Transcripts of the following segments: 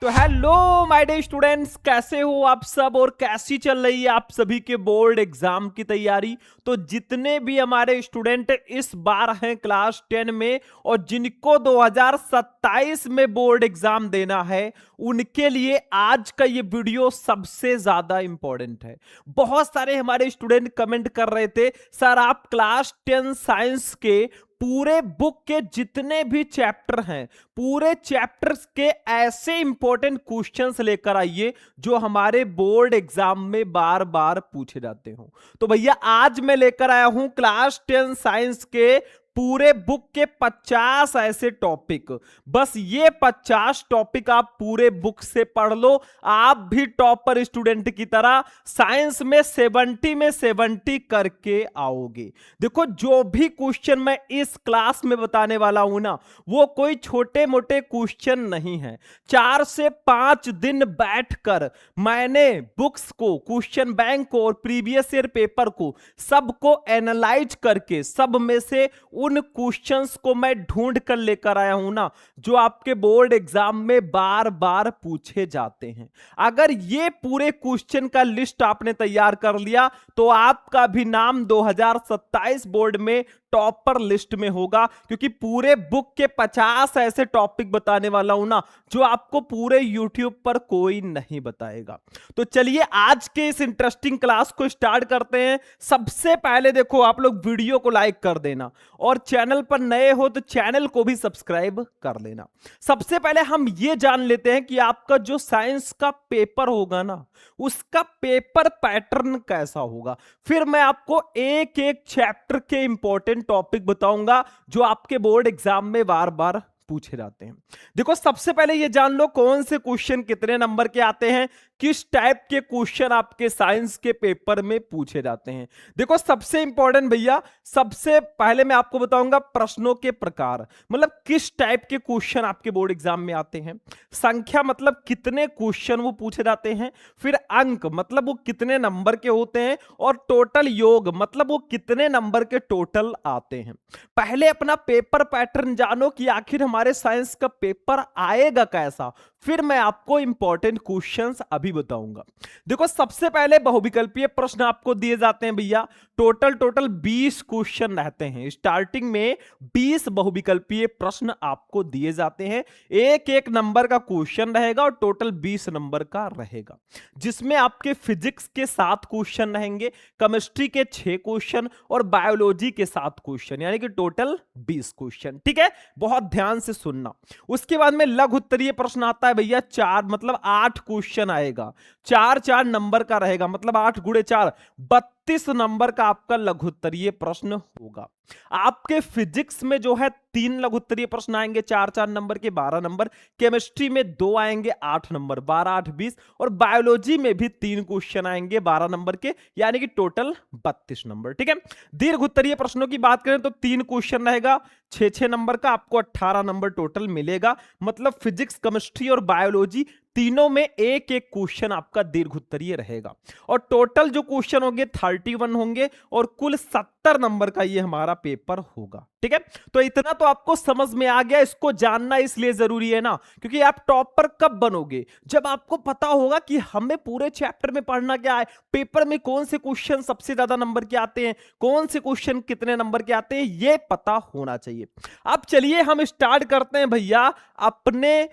तो hello my dear students, कैसे हो आप सब और कैसी चल रही है आप सभी के बोर्ड एग्जाम की तैयारी। तो जितने भी हमारे स्टूडेंट इस बार हैं क्लास 10 में और जिनको 2027 में बोर्ड एग्जाम देना है, उनके लिए आज का ये वीडियो सबसे ज्यादा इंपॉर्टेंट है। बहुत सारे हमारे स्टूडेंट कमेंट कर रहे थे, सर आप क्लास 10 साइंस के पूरे बुक के जितने भी चैप्टर हैं, पूरे चैप्टर्स के ऐसे इंपॉर्टेंट क्वेश्चंस लेकर आइए जो हमारे बोर्ड एग्जाम में बार बार पूछे जाते हो। तो भैया आज मैं लेकर आया हूं क्लास 10 साइंस के पूरे बुक के 50 ऐसे टॉपिक। बस ये 50 टॉपिक आप पूरे बुक से पढ़ लो, आप भी टॉपर स्टूडेंट की तरह साइंस में 70 में 70 करके आओगे। देखो जो भी क्वेश्चन मैं इस क्लास में बताने वाला हूं ना, वो कोई छोटे मोटे क्वेश्चन नहीं है। 4 से 5 दिन बैठकर मैंने बुक्स को, क्वेश्चन बैंक को और प्रीवियस ईयर पेपर को सबको एनालाइज करके सब में से उन क्वेश्चंस को मैं ढूंढ कर लेकर आया हूं ना, जो आपके बोर्ड एग्जाम में बार बार पूछे जाते हैं। अगर ये पूरे क्वेश्चन का लिस्ट आपने तैयार कर लिया तो आपका भी नाम 2027 बोर्ड में टॉपर लिस्ट में होगा, क्योंकि पूरे बुक के 50 ऐसे टॉपिक बताने वाला हूं ना जो आपको पूरे YouTube पर कोई नहीं बताएगा। तो चलिए आज के इस इंटरेस्टिंग क्लास को स्टार्ट करते हैं। सबसे पहले देखो आप लोग वीडियो को लाइक कर देना और चैनल पर नए हो तो चैनल को भी सब्सक्राइब कर लेना। सबसे पहले हम ये जान लेते हैं कि आपका जो साइंस का पेपर होगा ना, उसका पेपर पैटर्न कैसा होगा। फिर मैं आपको एक एक चैप्टर के इंपॉर्टेंट टॉपिक बताऊंगा जो आपके बोर्ड एग्जाम में बार बार पूछे जाते हैं। देखो सबसे पहले ये जान लो कौन से क्वेश्चन कितने नंबर के आते हैं, किस टाइप के क्वेश्चन आपके साइंस के पेपर में पूछे जाते हैं। देखो सबसे इंपॉर्टेंट भैया, सबसे पहले मैं आपको बताऊंगा प्रश्नों के प्रकार, मतलब किस टाइप के क्वेश्चन आपके बोर्ड एग्जाम में आते हैं। संख्या मतलब कितने क्वेश्चन वो पूछे जाते हैं। फिर अंक मतलब वो कितने नंबर के होते हैं। और टोटल योग मतलब वो कितने नंबर के टोटल आते हैं। पहले अपना पेपर पैटर्न जानो कि आखिर हमारे साइंस का पेपर आएगा कैसा, फिर मैं आपको इंपॉर्टेंट क्वेश्चंस अभी बताऊंगा। देखो सबसे पहले बहुविकल्पीय प्रश्न आपको दिए जाते हैं भैया। टोटल 20 क्वेश्चन रहते हैं। स्टार्टिंग में 20 बहुविकल्पीय प्रश्न आपको दिए जाते हैं। एक एक नंबर का क्वेश्चन रहेगा और टोटल 20 नंबर का रहेगा, जिसमें आपके फिजिक्स के 7 क्वेश्चन रहेंगे, केमिस्ट्री के 6 क्वेश्चन और बायोलॉजी के 7 क्वेश्चन, यानी कि टोटल 20 क्वेश्चन। ठीक है, बहुत ध्यान से सुनना। उसके बाद में लघु उत्तरीय प्रश्न आता है भैया। 4 मतलब 8 क्वेश्चन आएगा, 4 नंबर का रहेगा, मतलब 8 गुणे 4 32 नंबर का आपका लघु उत्तरीय प्रश्न होगा। आपके फिजिक्स में जो है 3 लघु उत्तरीय प्रश्न आएंगे, 4 नंबर के 12 नंबर। केमिस्ट्री में 2 आएंगे 8 नंबर, 12 8 20। और बायोलॉजी में भी 3 क्वेश्चन आएंगे 12 नंबर के, यानी कि टोटल 32 नंबर। ठीक है, दीर्घ उत्तरीय प्रश्नों की बात करें तो 3 क्वेश्चन रहेगा, 6 नंबर का, आपको 18 नंबर टोटल मिलेगा। मतलब फिजिक्स, केमिस्ट्री और बायोलॉजी तीनों में एक एक क्वेश्चन आपका दीर्घ उत्तरीय रहेगा। और टोटल जो क्वेश्चन होंगे 31 होंगे और कुल 70 नंबर का ये हमारा पेपर होगा। ठीक है, तो इतना तो आपको समझ में आ गया। इसको जानना इसलिए जरूरी है ना, क्योंकि आप टॉपर कब बनोगे, जब आपको पता होगा कि हमें पूरे चैप्टर में पढ़ना क्या है, पेपर में कौन से क्वेश्चन सबसे ज्यादा नंबर के आते हैं, कौन से क्वेश्चन कितने नंबर के आते हैं, ये पता होना चाहिए। अब चलिए हम स्टार्ट करते हैं भैया अपने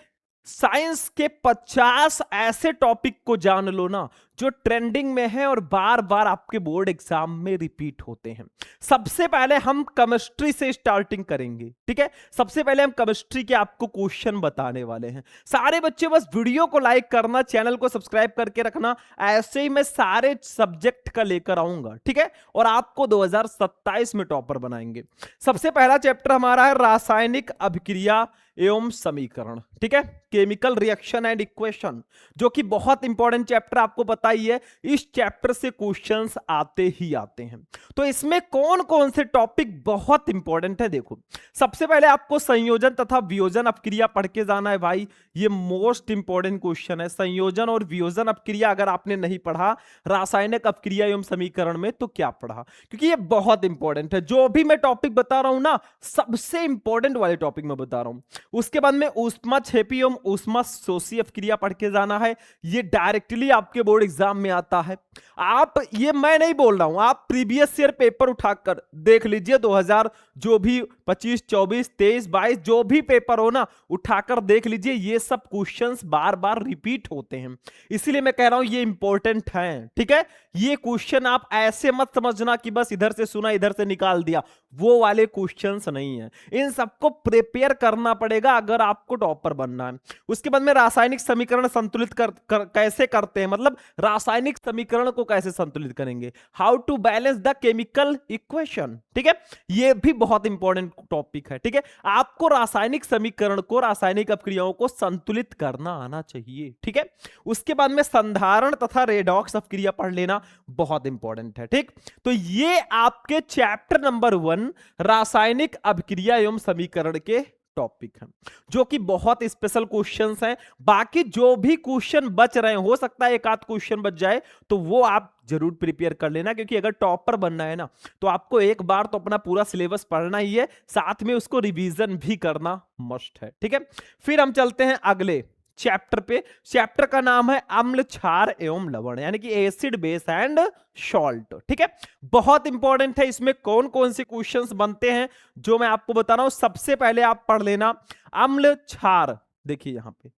साइंस के 50 ऐसे टॉपिक को जान लो ना जो ट्रेंडिंग में है और बार बार आपके बोर्ड एग्जाम में रिपीट होते हैं। सबसे पहले हम केमिस्ट्री से स्टार्टिंग करेंगे। ठीक है, सबसे पहले हम केमिस्ट्री के आपको क्वेश्चन बताने वाले हैं। सारे बच्चे बस वीडियो को लाइक करना, चैनल को सब्सक्राइब करके रखना, ऐसे ही मैं सारे सब्जेक्ट का लेकर आऊंगा। ठीक है, और आपको 2027 में टॉपर बनाएंगे। सबसे पहला चैप्टर हमारा है रासायनिक अभिक्रिया एवं समीकरण। ठीक है, केमिकल रिएक्शन एंड इक्वेशन, जो कि बहुत इंपॉर्टेंट चैप्टर, आपको पता ही है इस चैप्टर से क्वेश्चंस आते ही आते हैं। तो इसमें कौन कौन से टॉपिक बहुत इंपॉर्टेंट है, देखो सबसे पहले आपको संयोजन तथा वियोजन अपक्रिया पढ़ के जाना है भाई। ये मोस्ट इंपॉर्टेंट क्वेश्चन है। संयोजन और वियोजन अपक्रिया अगर आपने नहीं पढ़ा रासायनिक अपक्रिया एवं समीकरण में तो क्या पढ़ा, क्योंकि ये बहुत इंपॉर्टेंट है। जो भी मैं टॉपिक बता रहा हूं ना, सबसे इंपॉर्टेंट वाले टॉपिक में बता रहा हूं। उसके बाद में ऊष्माक्षेपी एवं ऊष्माशोषी अपक्रिया पढ़ के जाना है। ये डायरेक्टली आपके बोर्ड एग्जाम में आता है। आप, ये मैं नहीं बोल रहा हूं, आप प्रीवियस ईयर पेपर उठाकर देख लीजिए, 2000 जो भी 25, 24, 23, 22 जो भी पेपर हो ना, उठाकर देख लीजिए, ये सब क्वेश्चंस बार बार रिपीट होते हैं। इसीलिए मैं कह रहा हूं ये इंपॉर्टेंट है, ठीक है। ये क्वेश्चन आप ऐसे मत समझना कि बस इधर से सुना इधर से निकाल दिया, वो वाले क्वेश्चंस नहीं है। इन सबको प्रिपेयर करना पड़ेगा अगर आपको टॉपर बनना है। उसके बाद में रासायनिक समीकरण संतुलित कैसे करते हैं, मतलब रासायनिक समीकरण को कैसे संतुलित करेंगे, how to balance the chemical equation, ठीक है। ये भी बहुत इंपॉर्टेंट टॉपिक है, ठीक है। आपको रासायनिक समीकरण को, रासायनिक अपक्रियाओं को संतुलित करना आना चाहिए, ठीक है। उसके बाद में संधारण तथा रेडॉक्स अपक्रिया पढ़ लेना बहुत इंपॉर्टेंट है, ठीक। तो ये आपके चैप्टर नंबर 1 रासायनिक अभिक्रिया एवं समीकरण के टॉपिक हैं, जो कि बहुत स्पेशल क्वेश्चंस हैं। बाकी जो भी क्वेश्चन बच रहे हैं, हो सकता है एक आध क्वेश्चन बच जाए, तो वो आप जरूर प्रिपेयर कर लेना, क्योंकि अगर टॉपर बनना है ना, तो आपको एक बार तो अपना पूरा सिलेबस पढ़ना ही है, साथ में उसको रिवीजन भी करना मस्ट है, ठीक है। फिर हम चलते हैं अगले चैप्टर पे। चैप्टर का नाम है अम्ल, क्षार एवं लवण, यानी कि एसिड, बेस एंड सॉल्ट, ठीक है। बहुत इंपॉर्टेंट है। इसमें कौन कौन से क्वेश्चंस बनते हैं जो मैं आपको बता रहा हूं। सबसे पहले आप पढ़ लेना अम्ल, क्षार। देखिए यहां पे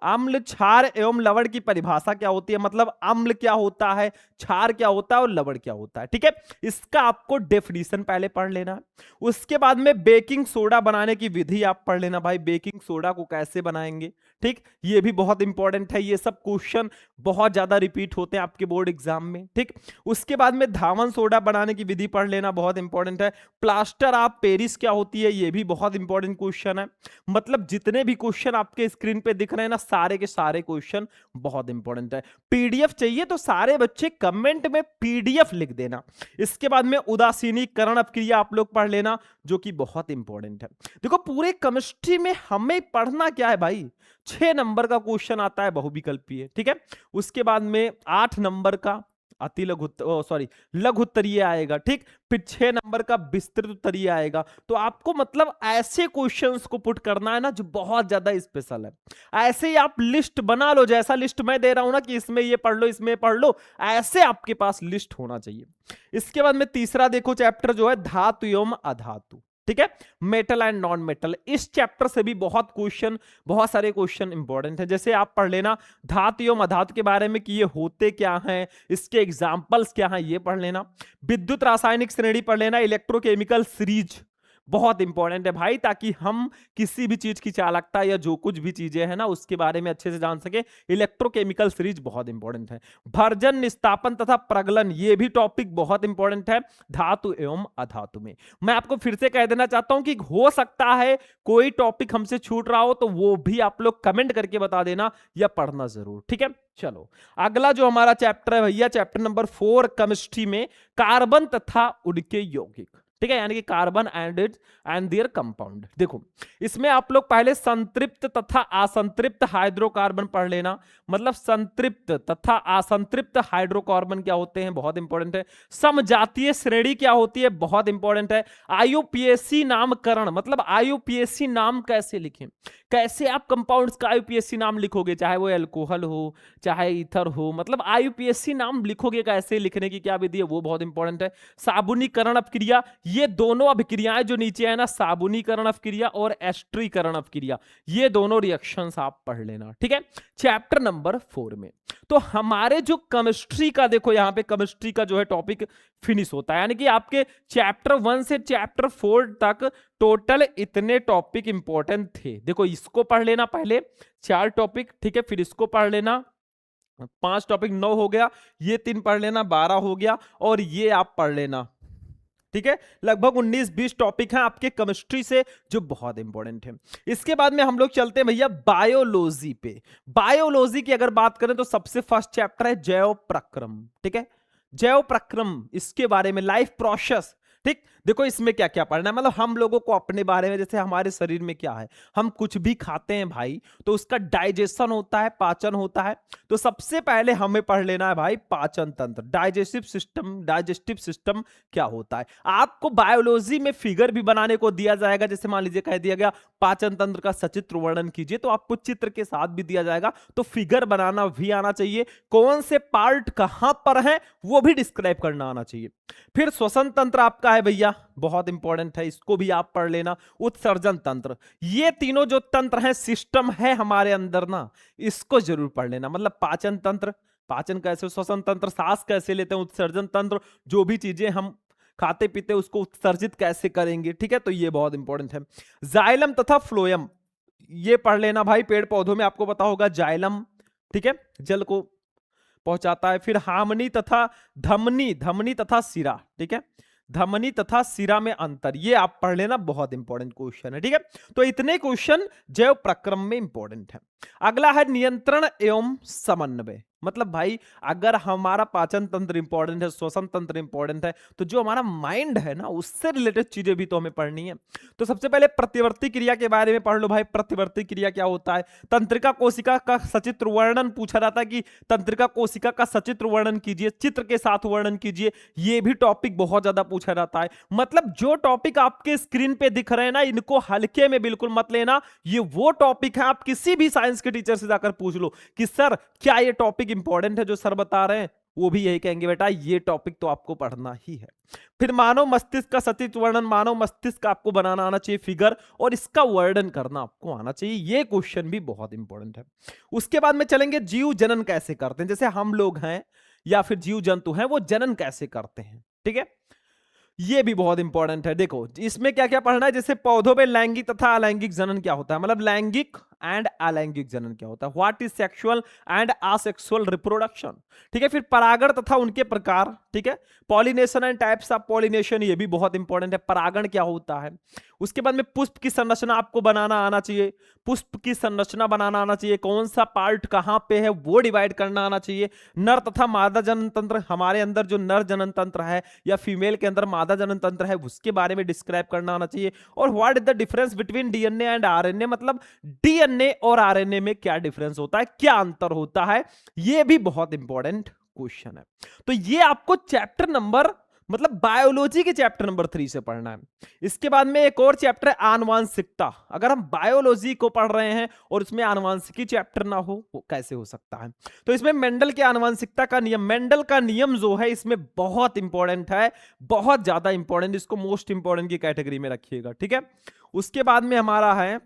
अम्ल, क्षार एवं लवण की परिभाषा क्या होती है, मतलब अम्ल क्या होता है, क्षार क्या होता है और लवण क्या होता है, ठीक है। इसका आपको डेफिनेशन पहले पढ़ लेना है। उसके बाद में बेकिंग सोडा बनाने की विधि आप पढ़ लेना, भाई बेकिंग सोडा को कैसे बनाएंगे, ठीक। ये भी बहुत इंपॉर्टेंट है। ये सब क्वेश्चन बहुत ज्यादा रिपीट होते हैं आपके बोर्ड एग्जाम में, ठीक। उसके बाद में धावन सोडा बनाने की विधि पढ़ लेना, बहुत इंपॉर्टेंट है। प्लास्टर ऑफ पेरिस क्या होती है, ये भी बहुत इंपॉर्टेंट क्वेश्चन है। मतलब जितने भी क्वेश्चन आपके स्क्रीन पे दिख रहे हैं ना, सारे के सारे क्वेश्चन बहुत इंपॉर्टेंट है। पीडीएफ चाहिए तो सारे बच्चे कमेंट में पीडीएफ लिख देना। इसके बाद में उदासीनीकरण अपक्रिया आप लोग पढ़ लेना, जो कि बहुत इंपॉर्टेंट है। देखो पूरे केमिस्ट्री में हमें पढ़ना क्या है भाई, 6 नंबर का क्वेश्चन आता है बहुविकल्पीय, ठीक है। उसके बाद में 8 नंबर का अति लघु, सॉरी, लघु उत्तरीय आएगा, ठीक। फिर 6 नंबर का विस्तृत उत्तरीय आएगा। तो आपको मतलब ऐसे क्वेश्चंस को पुट करना है ना जो बहुत ज्यादा स्पेशल है। ऐसे ही आप लिस्ट बना लो, जैसा लिस्ट मैं दे रहा हूं ना कि इसमें ये पढ़ लो, इसमें पढ़ लो, ऐसे आपके पास लिस्ट होना चाहिए। इसके बाद में तीसरा देखो चैप्टर जो है धातु एवं अधातु, ठीक है, मेटल एंड नॉन मेटल। इस चैप्टर से भी बहुत सारे क्वेश्चन इंपॉर्टेंट है। जैसे आप पढ़ लेना धातु एवं अधातु के बारे में कि ये होते क्या हैं, इसके एग्जांपल्स क्या हैं, ये पढ़ लेना। विद्युत रासायनिक श्रेणी पढ़ लेना, इलेक्ट्रोकेमिकल सीरीज बहुत इंपॉर्टेंट है भाई, ताकि हम किसी भी चीज की चालकता या जो कुछ भी चीजें हैं ना उसके बारे में अच्छे से जान सके। इलेक्ट्रोकेमिकल सीरीज बहुत इंपॉर्टेंट है। भर्जन, निस्तापन तथा प्रगलन, ये भी टॉपिक बहुत इंपॉर्टेंट है धातु एवं अधातु में। मैं आपको फिर से कह देना चाहता हूं कि हो सकता है कोई टॉपिक हमसे छूट रहा हो, तो वो भी आप लोग कमेंट करके बता देना या पढ़ना जरूर, ठीक है। चलो अगला जो हमारा चैप्टर है भैया, चैप्टर नंबर 4 केमिस्ट्री में कार्बन तथा उनके यौगिक, ठीक है, यानी कि कार्बन एंड देयर कंपाउंड। देखो इसमें आप लोग पहले संतृप्त तथा असंतृप्त हाइड्रोकार्बन पढ़ लेना। मतलब संतृप्त तथा असंतृप्त हाइड्रोकार्बन क्या होते हैं, बहुत इंपॉर्टेंट है। समजातीय श्रेणी क्या होती है, बहुत इंपॉर्टेंट है। आईयूपीएसी नामकरण, मतलब आईयूपीएसी नाम कैसे लिखें, कैसे आप कंपाउंड्स का आईयूपीएसी नाम लिखोगे, चाहे वो एल्कोहल हो चाहे ईथर हो, मतलब आईयूपीएसी नाम लिखोगे, कैसे लिखने की क्या विधि है, वो बहुत इंपॉर्टेंट है। साबुनीकरण अपक्रिया, ये दोनों अभिक्रियाएं जो नीचे है ना, साबुनीकरण अपक्रिया और एस्टरीकरण अपक्रिया, ये दोनों रिएक्शंस आप पढ़ लेना, ठीक है, चैप्टर नंबर 4 में। तो हमारे जो केमिस्ट्री का, देखो यहां पे केमिस्ट्री का जो है टॉपिक फिनिश होता है, यानी कि आपके चैप्टर 1 से चैप्टर 4 तक टोटल इतने टॉपिक इंपॉर्टेंट थे। देखो इसको पढ़ लेना पहले 4 टॉपिक, ठीक है, फिर इसको पढ़ लेना 5 टॉपिक, 9 हो गया, ये 3 पढ़ लेना 12 हो गया, और ये आप पढ़ लेना, ठीक है। लगभग 19-20 टॉपिक हैं आपके केमिस्ट्री से जो बहुत इंपॉर्टेंट है। इसके बाद में हम लोग चलते हैं भैया बायोलॉजी पे। बायोलॉजी की अगर बात करें तो सबसे फर्स्ट चैप्टर है जैव प्रक्रम, ठीक है, जैव प्रक्रम, इसके बारे में लाइफ प्रोसेस, ठीक। देखो इसमें क्या क्या पढ़ना है, मतलब हम लोगों को अपने बारे में, जैसे हमारे शरीर में क्या है, हम कुछ भी खाते हैं भाई तो उसका डाइजेशन होता है, पाचन होता है। तो सबसे पहले हमें पढ़ लेना है भाई पाचन तंत्र, डाइजेस्टिव सिस्टम क्या होता है। आपको बायोलॉजी में फिगर भी बनाने को दिया जाएगा, जैसे मान लीजिए कह दिया गया पाचन तंत्र का सचित्र वर्णन कीजिए, तो आपको चित्र के साथ भी दिया जाएगा, तो फिगर बनाना भी आना चाहिए, कौन से पार्ट कहां पर है वो भी डिस्क्राइब करना आना चाहिए। फिर श्वसन तंत्र आपका है भैया, बहुत इंपॉर्टेंट है, इसको भी आप पढ़ लेना। उत्सर्जन तंत्र, ये तीनों जो तंत्र हैं, सिस्टम है हमारे अंदर ना, इसको जरूर पढ़ लेना। मतलब पाचन तंत्र, पाचन कैसे, श्वसन तंत्र सांस कैसे लेते हैं, उत्सर्जन तंत्र जो भी चीजें हम खाते पीते उसको उत्सर्जित कैसे करेंगे, ठीक है, तो ये बहुत इंपॉर्टेंट है। जाइलम तथा फ्लोएम, ये पढ़ लेना भाई, पेड़ पौधों में आपको पता होगा जाइलम, ठीक है, जल को पहुंचाता है। फिर हामनी तथा धमनी, धमनी तथा सिरा, ठीक है, धमनी तथा सिरा में अंतर, ये आप पढ़ लेना, बहुत इंपॉर्टेंट क्वेश्चन है, ठीक है। तो इतने क्वेश्चन जैव प्रक्रम में इंपॉर्टेंट है। अगला है नियंत्रण एवं समन्वय, मतलब भाई अगर हमारा पाचन तंत्र इंपॉर्टेंट है, श्वसन तंत्र इंपॉर्टेंट है, तो जो हमारा माइंड है ना, उससे रिलेटेड चीजें भी तो हमें पढ़नी है। तो सबसे पहले प्रतिवर्ती क्रिया के बारे में पढ़ लो भाई, प्रतिवर्ती क्रिया क्या होता है। तंत्रिका कोशिका का सचित्र वर्णन पूछा जाता है कि तंत्रिका कोशिका का सचित्र वर्णन कीजिए, चित्र के साथ वर्णन कीजिए, ये भी टॉपिक बहुत ज्यादा पूछा जाता है। मतलब जो टॉपिक आपके स्क्रीन पे दिख रहे हैं ना, इनको हल्के में बिल्कुल मत लेना, ये वो टॉपिक है, आप किसी भी साइंस के टीचर से जाकर पूछ लो कि सर क्या ये टॉपिक इंपॉर्टेंट है जो सर बता रहे हैं, वो भी यही कहेंगे बेटा ये टॉपिक तो आपको पढ़ना ही है। फिर मानव मस्तिष्क का सचित्र वर्णन, मानव मस्तिष्क आपको बनाना आना चाहिए फिगर, और इसका वर्णन करना आपको आना चाहिए, ये क्वेश्चन भी बहुत इंपॉर्टेंट है। उसके बाद में चलेंगे जीव जनन कैसे करते हैं, जैसे हम लोग हैं या फिर जीव जंतु हैं, वो जनन कैसे करते हैं, ठीक है, ये भी बहुत इंपॉर्टेंट है। देखो इसमें क्या क्या पढ़ना है, जैसे पौधों में लैंगिक तथा अलैंगिक जनन क्या होता है, मतलब लैंगिक एंड अलैंगिक जनन क्या होता है, what is sexual and asexual reproduction, ठीक है। फिर परागण तथा उनके प्रकार, ठीक है, pollination and types of pollination, ये भी बहुत इंपॉर्टेंट है, परागण क्या होता है। उसके बाद में पुष्प की संरचना आपको बनाना आना चाहिए, पुष्प की संरचना बनाना आना चाहिए, कौन सा पार्ट कहां पे है वो डिवाइड करना आना चाहिए। नर तथा मादा जनन तंत्र, हमारे अंदर जो नर जनन तंत्र है या फीमेल के अंदर मादा जनन तंत्र है, उसके बारे में डिस्क्राइब करना आना चाहिए। और what is the difference between DNA and RNA, मतलब डीएनए और आरएनए में क्या डिफरेंस होता है, क्या अंतर होता है, ये भी बहुत इंपॉर्टेंट क्वेश्चन है। तो ये आपको चैप्टर नंबर, मतलब बायोलॉजी के चैप्टर नंबर 3 से पढ़ना है। इसके बाद में एक और चैप्टर है आनुवांशिकता। अगर हम बायोलॉजी को पढ़ रहे हैं और उसमें आनुवांशिकी चैप्टर ना हो, वो कैसे हो सकता है। तो इसमें मेंडल के आनुवांशिकता का नियम, मेंडल का नियम जो है इसमें बहुत इंपॉर्टेंट है, बहुत ज्यादा इंपॉर्टेंट, इसको मोस्ट इंपॉर्टेंट की कैटेगरी में रखिएगा, ठीक है। उसके बाद में हमारा है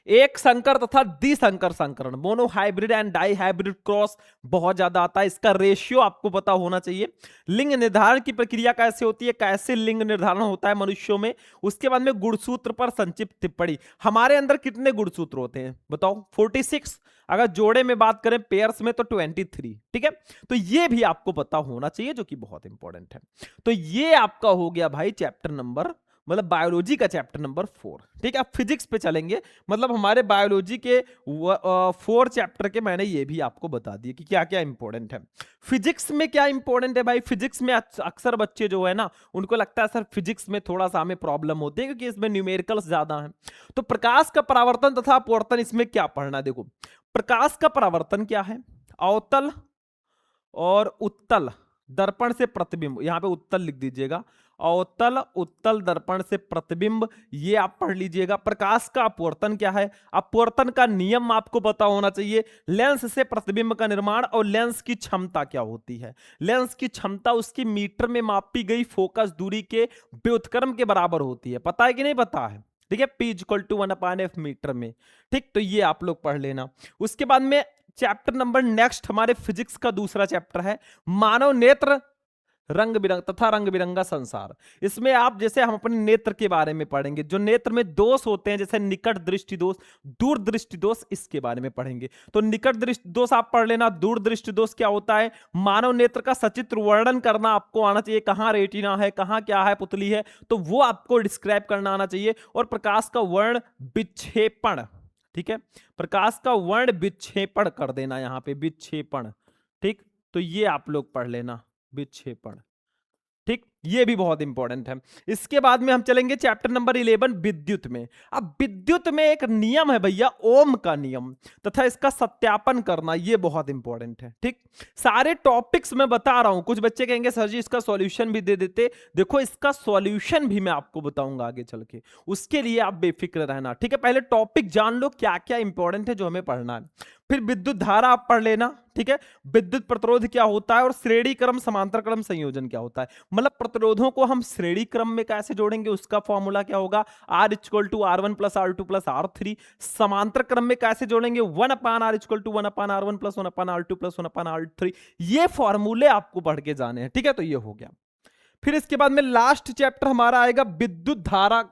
एक संकर तथा द्विसंकर संकरण, monohybrid and dihybrid cross बहुत ज्यादा आता है, इसका रेशियो आपको पता होना चाहिए। लिंग निर्धारण की प्रक्रिया कैसे होती है, कैसे लिंग निर्धारण होता है मनुष्यों में। उसके बाद में गुणसूत्र पर संक्षिप्त टिप्पणी, हमारे अंदर कितने गुणसूत्र होते हैं बताओ, 46, अगर जोड़े में बात करें पेयर्स में तो 23, ठीक है। तो ये भी आपको पता होना चाहिए, जो कि बहुत इंपॉर्टेंट है। तो ये आपका हो गया भाई चैप्टर नंबर, मतलब बायोलॉजी का चैप्टर नंबर 4, ठीक है। अब फिजिक्स पे चलेंगे, मतलब हमारे बायोलॉजी के 4 चैप्टर के मैंने ये भी आपको बता दिए कि क्या क्या इंपॉर्टेंट है। फिजिक्स में क्या इंपॉर्टेंट है भाई, फिजिक्स में अक्सर बच्चे जो है ना, उनको लगता है सर फिजिक्स में थोड़ा सा हमें प्रॉब्लम होती है क्योंकि इसमें न्यूमेरिकल्स ज्यादा हैं। तो प्रकाश का परावर्तन तथा अपवर्तन, इसमें क्या पढ़ना, देखो प्रकाश का परावर्तन क्या है, अवतल और उत्तल दर्पण से प्रतिबिंब, यहां पे उत्तल लिख दीजिएगा, अवतल उत्तल दर्पण से प्रतिबिंब, ये आप पढ़ लीजिएगा। प्रकाश का अपवर्तन क्या है, अपवर्तन का नियम आपको पता होना चाहिए। लेंस से प्रतिबिंब का निर्माण, और लेंस की क्षमता क्या होती है, लेंस की क्षमता उसकी मीटर में मापी गई फोकस दूरी के व्युत्क्रम के बराबर होती है, पता है कि नहीं पता है, ठीक है, P = 1/f मीटर में, ठीक। तो ये आप लोग पढ़ लेना। उसके बाद में चैप्टर नंबर नेक्स्ट हमारे फिजिक्स का दूसरा चैप्टर है मानव नेत्र रंग बिरंग तथा रंग बिरंगा संसार। इसमें आप, जैसे हम अपने नेत्र के बारे में पढ़ेंगे, जो नेत्र में दोष होते हैं, जैसे निकट दृष्टि दोष, दूर दृष्टि दोष, इसके बारे में पढ़ेंगे। तो निकट दृष्टि दोष आप पढ़ लेना, दूर दृष्टि दोष क्या होता है, मानव नेत्र का सचित्र वर्णन करना आपको आना चाहिए, कहां रेटिना है, कहां क्या है, पुतली है, तो वो आपको डिस्क्राइब करना आना चाहिए। और प्रकाश का वर्ण विक्षेपण, ठीक है, प्रकाश का वर्ण विक्षेपण कर देना, यहां पे विक्षेपण, ठीक। तो ये आप लोग पढ़ लेना, विक्षेपण, ठीक। ये भी बहुत इंपॉर्टेंट है। इसके बाद में हम चलेंगे चैप्टर नंबर 11 विद्युत में। अब विद्युत में एक नियम है भैया, ओम का नियम, तथा इसका सत्यापन करना, ये बहुत इंपॉर्टेंट है। ठीक, सारे टॉपिक्स मैं बता रहा हूं। कुछ बच्चे कहेंगे सर जी इसका सॉल्यूशन भी दे देते। देखो इसका सॉल्यूशन भी मैं आपको बताऊंगा आगे चल के, उसके लिए आप बेफिक्र रहना। ठीक है, पहले टॉपिक जान लो क्या क्या इंपॉर्टेंट है जो हमें पढ़ना है, फिर विद्युत धारा आप पढ़ लेना। ठीक है, विद्युत प्रतिरोध क्या होता है और श्रेणी क्रम समांतर क्रम संयोजन क्या होता है, मतलब प्रतिरोधों को हम श्रेणी क्रम में कैसे जोड़ेंगे, उसका फॉर्मूला क्या होगा, R equal to R1 plus R2 plus R3। समांतर क्रम में कैसे जोड़ेंगे, 1/R equal to 1/R1 plus 1/R2 plus 1/R3। ये फॉर्मूले आपको पढ़ के जाने हैं। ठीक है, तो ये हो गया। फिर इसके बाद में लास्ट चैप्टर हमारा आएगा विद्युत धारा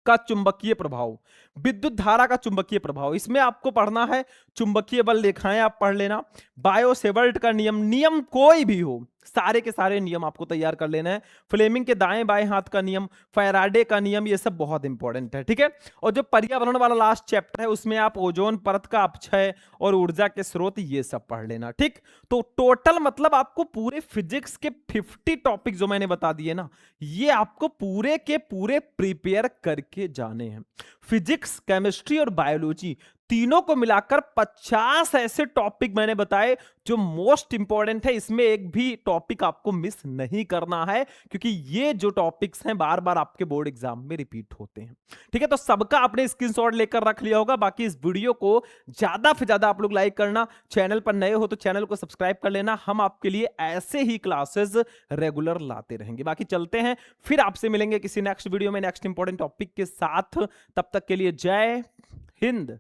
का चुंबकीय प्रभाव। विद्युत धारा का चुंबकीय प्रभाव, इसमें आपको पढ़ना है चुंबकीय बल रेखाएं, आप पढ़ लेना। बायो-सेवर्ट का नियम, नियम कोई भी हो, सारे के सारे नियम आपको तैयार कर लेना है। फ्लेमिंग के दाएं बाएं हाथ का नियम, फैराडे का नियम, ये सब बहुत इंपॉर्टेंट है। ठीक है, और जो पर्यावरण वाला लास्ट चैप्टर है उसमें आप ओजोन परत का अपक्षय और ऊर्जा के स्रोत, ये सब पढ़ लेना। ठीक, तो टोटल मतलब आपको पूरे फिजिक्स के 50 टॉपिक जो मैंने बता दिए ना, ये आपको पूरे के पूरे प्रिपेयर करके जाने हैं। फिजिक्स, केमिस्ट्री और बायोलॉजी तीनों को मिलाकर 50 ऐसे टॉपिक मैंने बताए जो मोस्ट इंपॉर्टेंट है। इसमें एक भी टॉपिक आपको मिस नहीं करना है, क्योंकि ये जो टॉपिक्स हैं बार बार आपके बोर्ड एग्जाम में रिपीट होते हैं। ठीक है, तो सबका आपने स्क्रीनशॉट लेकर रख लिया होगा। बाकी इस वीडियो को ज्यादा से ज्यादा आप लोग लाइक करना, चैनल पर नए हो तो चैनल को सब्सक्राइब कर लेना। हम आपके लिए ऐसे ही क्लासेस रेगुलर लाते रहेंगे। बाकी चलते हैं, फिर आपसे मिलेंगे किसी नेक्स्ट वीडियो में नेक्स्ट इंपॉर्टेंट टॉपिक के साथ। तब तक के लिए जय हिंद।